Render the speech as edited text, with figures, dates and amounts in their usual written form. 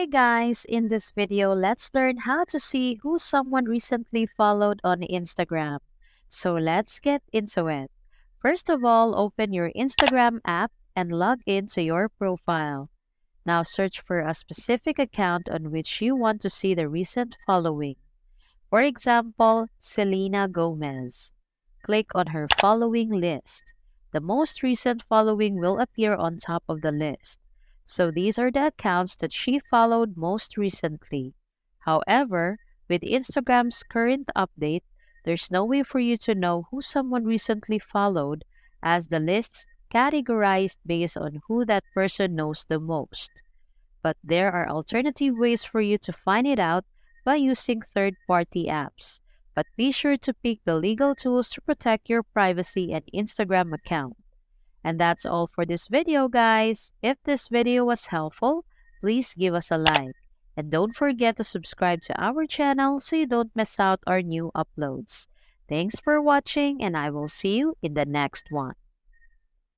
Hey guys, in this video, let's learn how to see who someone recently followed on Instagram. So let's get into it. First of all, open your Instagram app and log into your profile. Now search for a specific account on which you want to see the recent following. For example, Selena Gomez. Click on her following list. The most recent following will appear on top of the list. So these are the accounts that she followed most recently. However, with Instagram's current update, there's no way for you to know who someone recently followed as the list's categorized based on who that person knows the most. But there are alternative ways for you to find it out by using third-party apps. But be sure to pick the legal tools to protect your privacy and Instagram account. And that's all for this video, guys. If this video was helpful, please give us a like. And don't forget to subscribe to our channel so you don't miss out our new uploads. Thanks for watching, and I will see you in the next one.